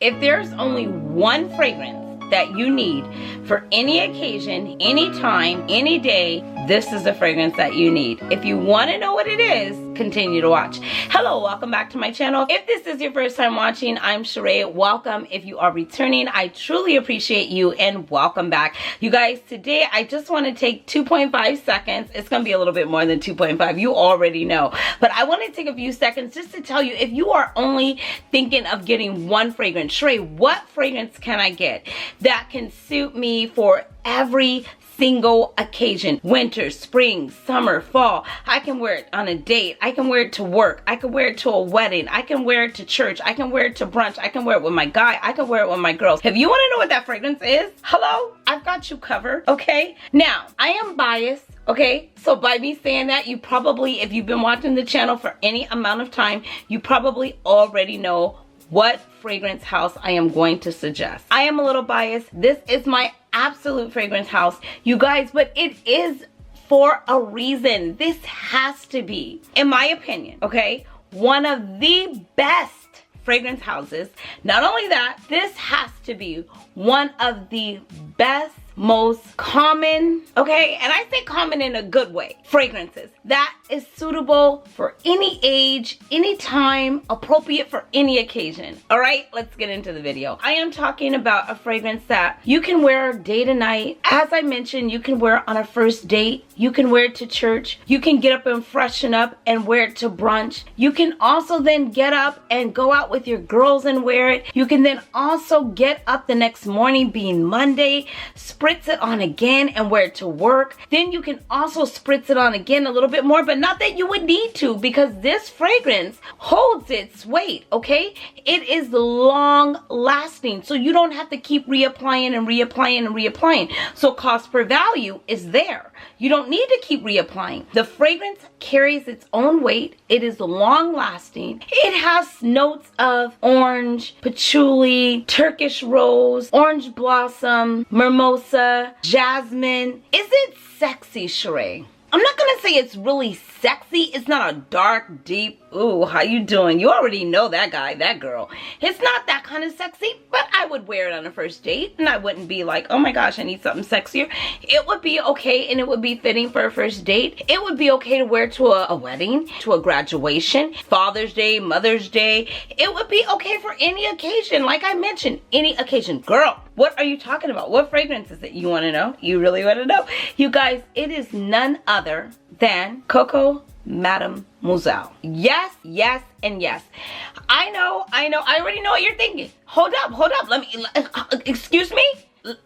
If there's only one fragrance that you need for any occasion, any time, any day, this is the fragrance that you need. If you want to know what it is, continue to watch. Hello, welcome back to my channel. If this is your first time watching, I'm Cheraye. Welcome. If you are returning, I truly appreciate you and welcome back. You guys, today I just want to take 2.5 seconds. It's going to be a little bit more than 2.5. You already know. But I want to take a few seconds just to tell you, if you are only thinking of getting one fragrance, Cheraye, what fragrance can I get that can suit me for every single occasion? Winter, spring, summer, fall. I can wear it on a date. I can wear it to work. I can wear it to a wedding. I can wear it to church. I can wear it to brunch. I can wear it with my guy. I can wear it with my girls. If you want to know what that fragrance is, hello, I've got you covered, okay? Now, I am biased. Okay, so by me saying that, you probably, if you've been watching the channel for any amount of time, you probably already know what fragrance house I am going to suggest. I am a little biased. This is my absolute fragrance house, you guys, but it is for a reason. This has to be, in my opinion, okay, one of the best fragrance houses. Not only that, this has to be one of the best, most common, okay, and I say common in a good way, fragrances that is suitable for any age, any time, appropriate for any occasion. All right, let's get into the video. I am talking about a fragrance that you can wear day to night. As I mentioned, you can wear it on a first date. You can wear it to church. You can get up and freshen up and wear it to brunch. You can also then get up and go out with your girls and wear it. You can then also get up the next morning, being Monday, spritz it on again and wear it to work. Then you can also spritz it on again a little bit more, but not that you would need to, because this fragrance holds its weight, okay? It is long lasting, so you don't have to keep reapplying and reapplying and reapplying. So cost per value is there. You don't need to keep reapplying. The fragrance carries its own weight. It is long lasting. It has notes of orange, patchouli, Turkish rose, orange blossom, mimosa, jasmine. Is it sexy, Cheraye? I'm not gonna say it's really sexy. It's not a dark, deep, ooh, how you doing? You already know that guy, that girl. It's not that kind of sexy, but I would wear it on a first date and I wouldn't be like, oh my gosh, I need something sexier. It would be okay and it would be fitting for a first date. It would be okay to wear to a wedding, to a graduation, Father's Day, Mother's Day. It would be okay for any occasion. Like I mentioned, any occasion. Girl, what are you talking about? What fragrance is it? You want to know? You really want to know? You guys, it is none other than Coco Mademoiselle. Yes, yes, and yes. I know. I already know what you're thinking. Hold up. Excuse me?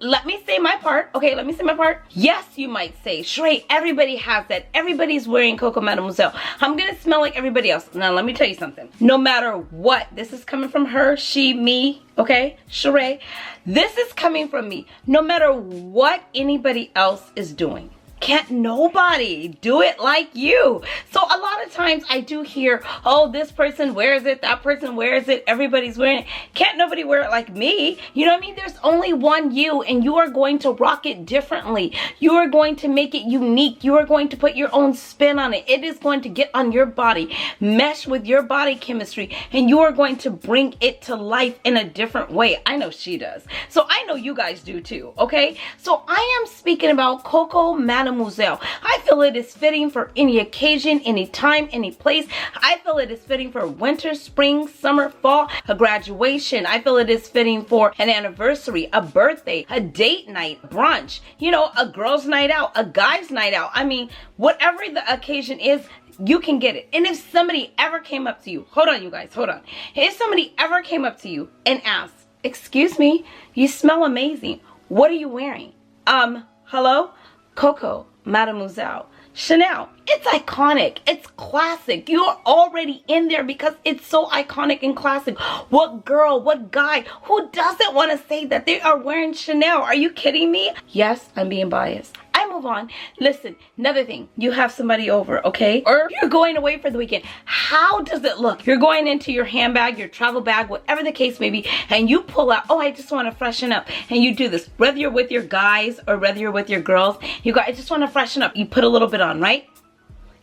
Let me say my part. Okay, let me say my part. Yes, you might say, Cheraye, everybody has that. Everybody's wearing Coco Mademoiselle. I'm going to smell like everybody else. Now, let me tell you something. No matter what, this is coming from her, she, me, okay? Cheraye, this is coming from me. No matter what anybody else is doing, can't nobody do it like you. So a lot of times I do hear, oh, this person wears it, that person wears it, everybody's wearing it. Can't nobody wear it like me? You know what I mean? There's only one you, and you are going to rock it differently. You are going to make it unique. You are going to put your own spin on it. It is going to get on your body, mesh with your body chemistry, and you are going to bring it to life in a different way. I know she does. So I know you guys do too, okay? So I am speaking about Coco Mademoiselle. I feel it is fitting for any occasion, any time, any place. I feel it is fitting for winter, spring, summer, fall, a graduation. I feel it is fitting for an anniversary, a birthday, a date night, brunch, you know, a girl's night out, a guy's night out. I mean, whatever the occasion is, you can get it. And if somebody ever came up to you, hold on, you guys, hold on. If somebody ever came up to you and asked, excuse me, you smell amazing. What are you wearing? Hello? Coco Mademoiselle. Chanel. It's iconic. It's classic. You're already in there because it's so iconic and classic. What girl, what guy, who doesn't want to say that they are wearing Chanel? Are you kidding me? Yes, I'm being biased. I move on. Listen, another thing, you have somebody over, okay? Or you're going away for the weekend. How does it look? You're going into your handbag, your travel bag, whatever the case may be, and you pull out, oh, I just want to freshen up. And you do this, whether you're with your guys or whether you're with your girls, you go, I just want to freshen up. You put a little bit on, right?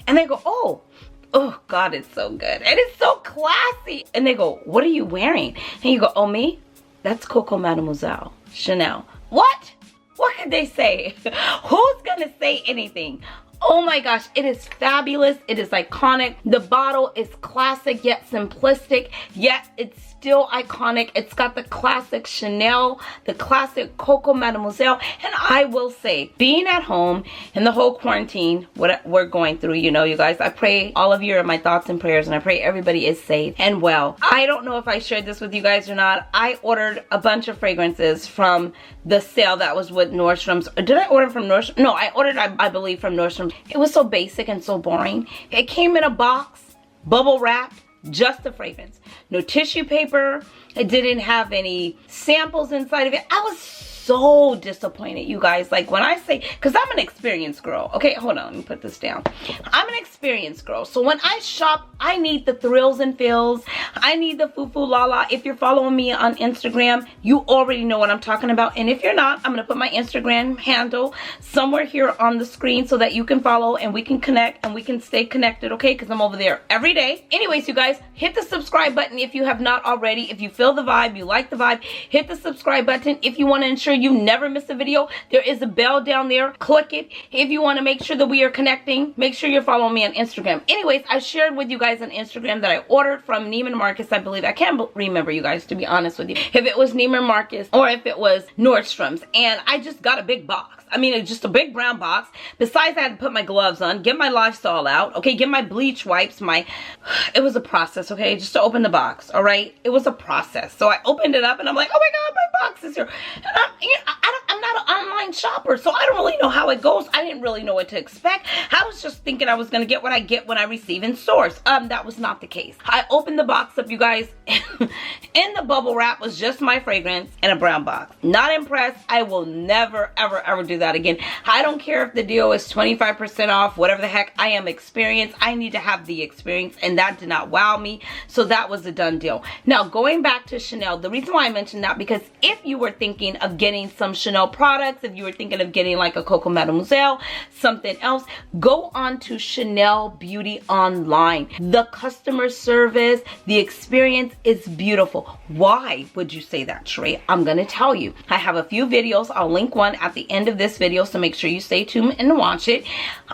And they go, oh God, it's so good. And it's so classy. And they go, what are you wearing? And you go, oh, me? That's Coco Mademoiselle Chanel. What? What could they say? Who's gonna say anything? Oh my gosh, it is fabulous. It is iconic. The bottle is classic yet simplistic, yet it's still iconic. It's got the classic Chanel, the classic Coco Mademoiselle. And I will say, being at home in the whole quarantine, what we're going through, you know, you guys, I pray all of you are my thoughts and prayers, and I pray everybody is safe and well. I don't know if I shared this with you guys or not. I ordered a bunch of fragrances from the sale that was with Nordstrom's. Did I order from Nordstrom? No, I ordered, I believe, from Nordstrom. It was so basic and so boring. It came in a box, bubble wrapped, just the fragrance. No tissue paper. It didn't have any samples inside of it. I was so disappointed, you guys. Like, when I say, because I'm an experienced girl. Okay, hold on, let me put this down. I'm an experienced girl. So when I shop, I need the thrills and feels. I need the foo-foo la-la. If you're following me on Instagram, you already know what I'm talking about. And if you're not, I'm going to put my Instagram handle somewhere here on the screen so that you can follow and we can connect and we can stay connected, okay? Because I'm over there every day. Anyways, you guys, hit the subscribe button if you have not already. If you feel the vibe, you like the vibe, hit the subscribe button. If you want to ensure you never miss a video, there is a bell down there. Click it. If you want to make sure that we are connecting, make sure you're following me on Instagram. Anyways, I shared with you guys on Instagram that I ordered from Neiman Marcus, I believe. I can't remember, you guys, to be honest with you, if it was Neiman Marcus or if it was Nordstrom's. And I just got a big box. I mean, it's just a big brown box. Besides, I had to put my gloves on, get my Lysol out, okay, get my bleach wipes, it was a process, okay, just to open the box, all right? It was a process. So I opened it up and I'm like, oh my God, my box is here. And I'm not an online shopper, so I don't really know how it goes. I didn't really know what to expect. I was just thinking I was going to get what I get when I receive in stores. That was not the case. I opened the box up, you guys. In the bubble wrap was just my fragrance in a brown box. Not impressed. I will never, ever, ever do that again. I don't care if the deal is 25% off, whatever the heck. I am experienced. I need to have the experience, and that did not wow me. So that was a done deal. Now, going back to Chanel, the reason why I mentioned that, because if you were thinking of getting some Chanel products, if you were thinking of getting like a Coco Mademoiselle, something else, go on to Chanel Beauty Online. The customer service, the experience is beautiful. Why would you say that, Cheraye? I'm going to tell you. I have a few videos. I'll link one at the end of this video, so make sure you stay tuned and watch it.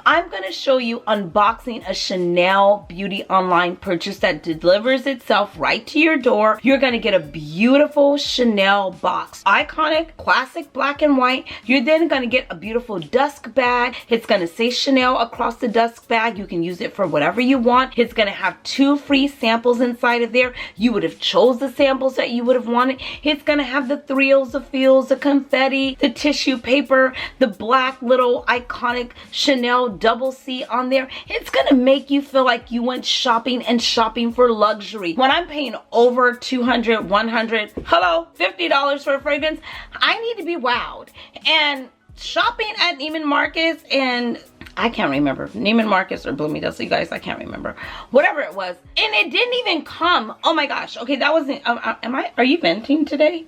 I'm going to show you unboxing a Chanel Beauty Online purchase that delivers itself right to your door. You're going to get a beautiful Chanel box. Iconic, classic, black and white. You're then going to get a beautiful dusk bag. It's going to say Chanel across the dusk bag. You can use it for whatever you want. It's going to have 2 free samples inside of there. You would have chose the samples that you would have wanted. It's going to have the thrills, the feels, the confetti, the tissue paper, the black little iconic Chanel double C on there. It's going to make you feel like you went shopping and shopping for luxury. When I'm paying over $200, $100, hello, $50 for a fragrance, I need to be wowed. And shopping at Neiman Marcus, and I can't remember, Neiman Marcus or Bloomingdale's, you guys, I can't remember, whatever it was, and it didn't even come. Oh my gosh, okay, that wasn't, are you venting today?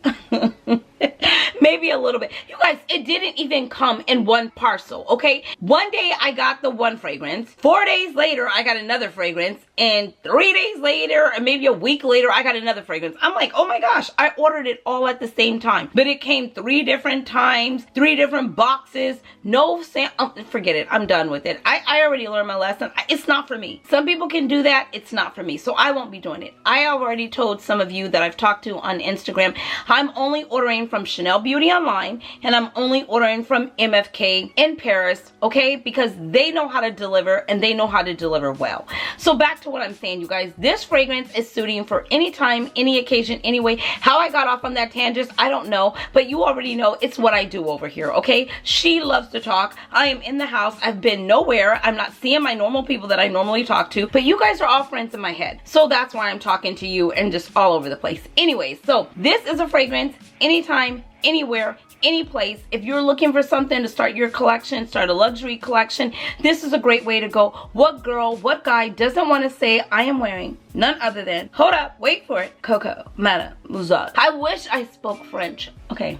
Maybe a little bit. You guys, it didn't even come in one parcel, okay? One day I got the one fragrance, 4 days later I got another fragrance, and 3 days later, or maybe a week later, I got another fragrance. I'm like, oh my gosh, I ordered it all at the same time, but it came 3 different times, 3 different boxes, no forget it, I'm done with it. I already learned my lesson. It's not for me. Some people can do that. It's not for me. So I won't be doing it. I already told some of you that I've talked to on Instagram, I'm only ordering from Chanel Beauty Online, and I'm only ordering from MFK in Paris, okay? Because they know how to deliver, and they know how to deliver well. So back to what I'm saying, you guys. This fragrance is suiting for any time, any occasion, anyway. How I got off on that tangent, I don't know, but you already know it's what I do over here, okay? She loves to talk. I am in the house. I've been nowhere. I'm not seeing my normal people that I normally talk to, but you guys are all friends in my head. So that's why I'm talking to you and just all over the place. Anyways, so this is a fragrance anytime, anywhere, any place. If you're looking for something to start your collection, start a luxury collection, this is a great way to go. What girl, what guy doesn't want to say, I am wearing none other than, hold up, wait for it, Coco Mademoiselle. I wish I spoke French. Okay.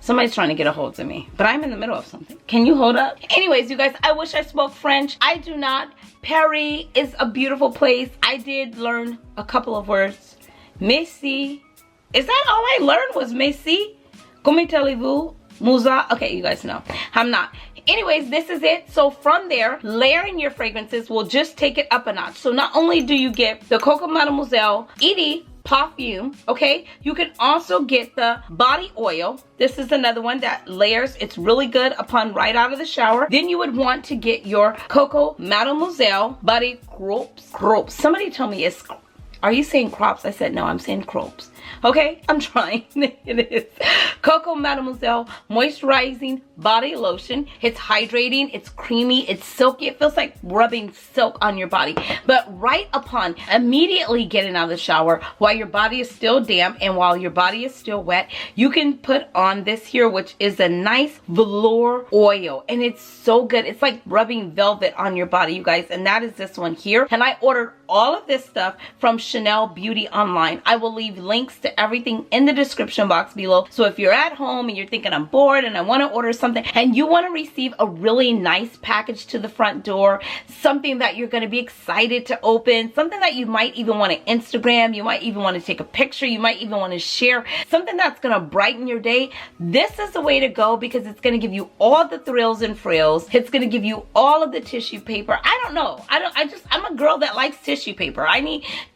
Somebody's trying to get a hold of me, but I'm in the middle of something. Can you hold up? Anyways, you guys, I wish I spoke French. I do not. Paris is a beautiful place. I did learn a couple of words. Merci, Is that all I learned was Messi? Comment allez-vous? Musa? Okay, you guys know. I'm not. Anyways, this is it. So from there, layering your fragrances will just take it up a notch. So not only do you get the Coco Mademoiselle Edie perfume, okay, you can also get the body oil. This is another one that layers. It's really good upon right out of the shower. Then you would want to get your Coco Mademoiselle body crops. Somebody told me it's, are you saying crops? I said no, I'm saying crops. Okay, I'm trying. It is Coco Mademoiselle moisturizing body lotion. It's hydrating, it's creamy, it's silky. It feels like rubbing silk on your body. But right upon immediately getting out of the shower, while your body is still damp and while your body is still wet, you can put on this here, which is a nice velour oil. And it's so good. It's like rubbing velvet on your body, you guys. And that is this one here. And I ordered all of this stuff from Chanel Beauty Online. I will leave links to everything in the description box below. So if you're at home and you're thinking I'm bored and I want to order something and you want to receive a really nice package to the front door, something that you're going to be excited to open, something that you might even want to Instagram, you might even want to take a picture, you might even want to share, something that's going to brighten your day, this is the way to go because it's going to give you all the thrills and frills. It's going to give you all of the tissue paper. I don't know. I'm a girl that likes tissue paper.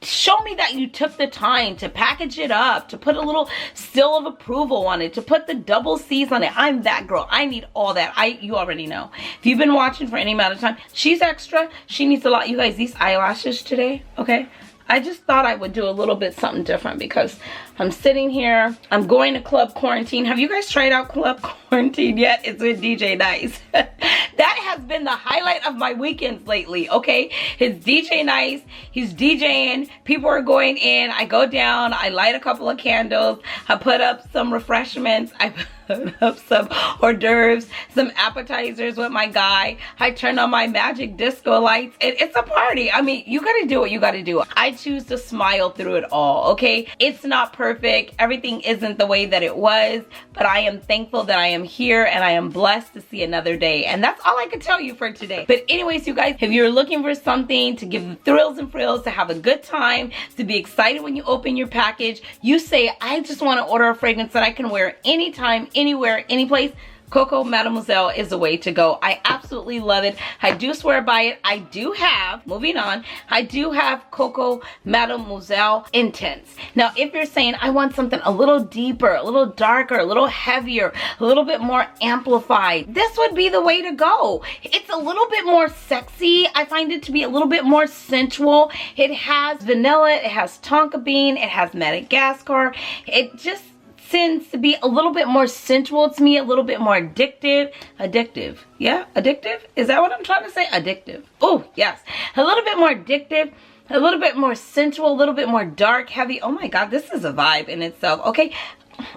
Show me that you took the time to package it up, to put a little seal of approval on it, to put the double C's on it. I'm that girl. I need all that. You already know. If you've been watching for any amount of time, she's extra. She needs a lot. You guys, these eyelashes today, okay? I just thought I would do a little bit something different because I'm sitting here. I'm going to Club Quarantine. Have you guys tried out Club Quarantine yet? It's with DJ Nice. That has been the highlight of my weekends lately, okay? It's DJ Nice. He's DJing. People are going in. I go down. I light a couple of candles. I put up some refreshments. I put up some hors d'oeuvres, some appetizers with my guy. I turn on my magic disco lights. It's a party. I mean, you gotta do what you gotta do. I choose to smile through it all, okay? It's not perfect. Everything isn't the way that it was, but I am thankful that I am here and I am blessed to see another day. And that's all I can tell you for today. But anyways, you guys, if you're looking for something to give you thrills and frills, to have a good time, to be excited when you open your package, you say, I just want to order a fragrance that I can wear anytime, anywhere, any place, Coco Mademoiselle is the way to go. I absolutely love it. I do swear by it. I do have, moving on, I do have Coco Mademoiselle Intense. Now, if you're saying, I want something a little deeper, a little darker, a little heavier, a little bit more amplified, this would be the way to go. It's a little bit more sexy. I find it to be a little bit more sensual. It has vanilla, it has tonka bean, it has Madagascar. It just tends to be a little bit more sensual to me, a little bit more addictive. Yeah, addictive? Is that what I'm trying to say? Addictive. Oh, yes. A little bit more addictive, a little bit more sensual, a little bit more dark, heavy. Oh my God, this is a vibe in itself. Okay,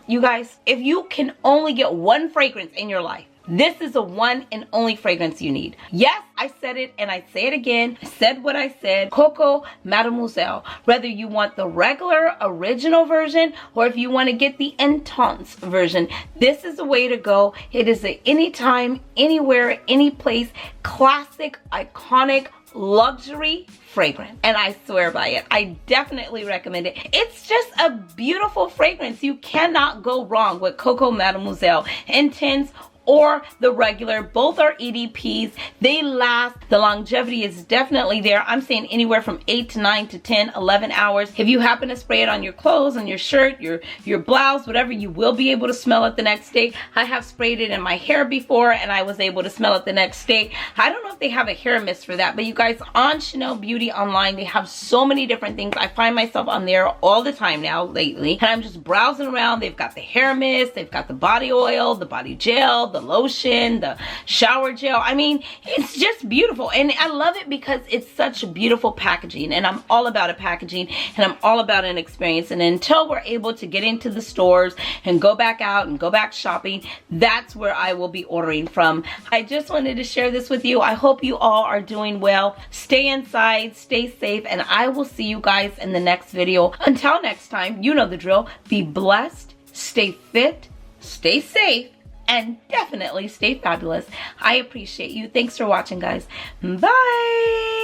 you guys, if you can only get one fragrance in your life, this is the one and only fragrance you need. Yes, I said it and I say it again. I said what I said. Coco Mademoiselle. Whether you want the regular original version or if you want to get the Intense version, this is the way to go. It is an anytime, anywhere, any place, classic, iconic, luxury fragrance, and I swear by it. I definitely recommend it. It's just a beautiful fragrance. You cannot go wrong with Coco Mademoiselle Intense or the regular. Both are EDPs. They last. The longevity is definitely there. I'm saying anywhere from 8 to 9 to 10, 11 hours. If you happen to spray it on your clothes, on your shirt, your blouse, whatever, you will be able to smell it the next day. I have sprayed it in my hair before and I was able to smell it the next day. I don't know if they have a hair mist for that, but you guys, on Chanel Beauty Online, they have so many different things. I find myself on there all the time now lately, and I'm just browsing around. They've got the hair mist, they've got the body oil, the body gel, the lotion, the shower gel. I mean, it's just beautiful, and I love it because it's such beautiful packaging, and I'm all about a packaging, and I'm all about an experience. And until we're able to get into the stores and go back out and go back shopping, that's where I will be ordering from. I just wanted to share this with you. I hope you all are doing well. Stay inside, stay safe, and I will see you guys in the next video. Until next time, you know the drill. Be blessed, stay fit, stay safe, and definitely stay fabulous. I appreciate you. Thanks for watching, guys. Bye.